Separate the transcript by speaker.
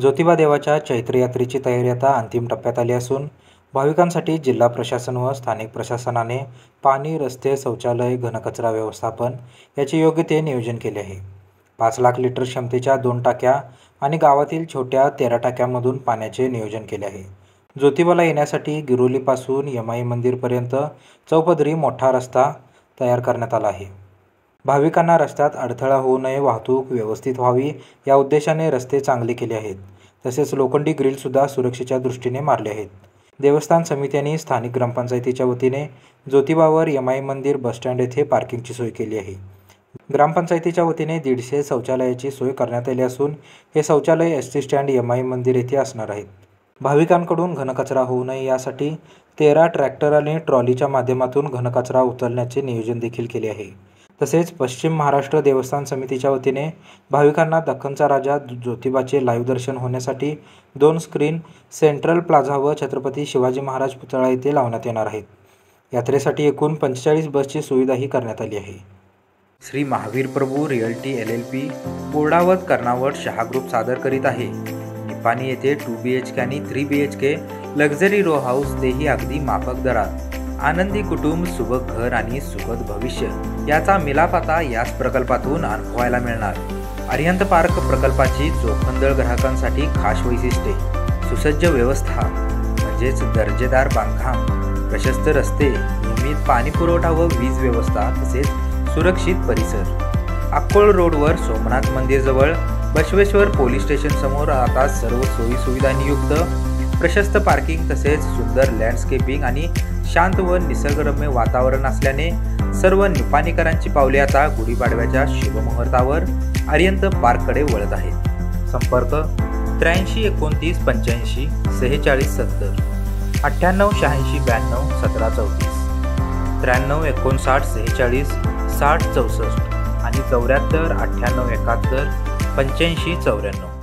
Speaker 1: ज्योतिबा देवाच्या चैत्र यात्रेची तयारी आता अंतिम टप्प्यात आली असून भाविकांसाठी जिल्हा प्रशासन व स्थानिक प्रशासनाने पाणी, रस्ते, शौचालय, घनकचरा व्यवस्थापन याचे योग्य ते नियोजन केले आहे. 5 लाख लिटर क्षमतेच्या 2 टाक्या आणि गावातील छोट्या 13 टाक्यांमधून पाण्याचे नियोजन केले आहे. ज्योतिबाला येण्यासाठी गिरोलीपासून यमाई मंदिरपर्यंत चौपदरी मोठा रस्ता तयार करण्यात आला आहे. भाविकांना रस्त्यात अडथळा होऊ नये, वाहतूक व्यवस्थित व्हावी या उद्देशाने रस्ते चांगले केले आहेत. तसेच लोखंडी ग्रिलसुद्धा सुरक्षेच्या दृष्टीने मारले आहेत. देवस्थान समितीने स्थानिक ग्रामपंचायतीच्या वतीने ज्योतिबावर यमाई मंदिर बसस्टँड येथे पार्किंगची सोय केली आहे. ग्रामपंचायतीच्या वतीने 150 शौचालयाची सोय करण्यात आली असून हे शौचालय एसटी स्टँड यमाई मंदिर येथे असणार आहेत. भाविकांकडून घनकचरा होऊ नये यासाठी 13 ट्रॅक्टर आणि ट्रॉलीच्या माध्यमातून घनकचरा उचलण्याचे नियोजन देखील केले आहे. तसेच पश्चिम महाराष्ट्र देवस्थान समितीच्या वतीने भाविकांना दख्खनचा राजा ज्योतिबाचे लाईव्ह दर्शन होण्यासाठी 2 स्क्रीन सेंट्रल प्लाझा व छत्रपती शिवाजी महाराज पुतळा येथे लावण्यात येणार आहेत. यात्रेसाठी एकूण 45 बसची सुविधाही करण्यात आली आहे. श्री महावीर प्रभू रिअल्टी LLP बोर्डावत कर्नावत शहा ग्रुप सादर करीत आहे. निपाणी येथे 2 BHK आणि 3 BHK लक्झरी रो हाऊस तेही अगदी माफक दरात. आनंदी कुटुंब, सुबक घर आणि सुखद भविष्य याचा मिलाप आता याच प्रकल्पातून अनुभवायला मिळणार. अरिहंत पार्क प्रकल्पाची चोखंदळ ग्राहकांसाठी खास वैशिष्ट्ये, सुसज्ज व्यवस्था म्हणजेच दर्जेदार बांधकाम, प्रशस्त रस्ते, नियमित पाणी पुरवठा व वीज व्यवस्था तसेच सुरक्षित परिसर. अक्कोळ रोडवर सोमनाथ मंदिरजवळ बसवेश्वर पोलीस स्टेशन समोर आता सर्व सोयी सुविधांनी युक्त प्रशस्त पार्किंग तसेच सुंदर लँडस्केपिंग आणि शांत व निसर्गरम्य वातावरण असल्याने सर्व निपाणीकरांची पावले आता गुढीपाडव्याच्या शुभमुहूर्तावर अरिहंत पार्ककडे वळत आहेत. संपर्क 83 29 85 46 70, 98 86 92 17 34, 93 59 46 60 64 आणि 74 98 71 85 94.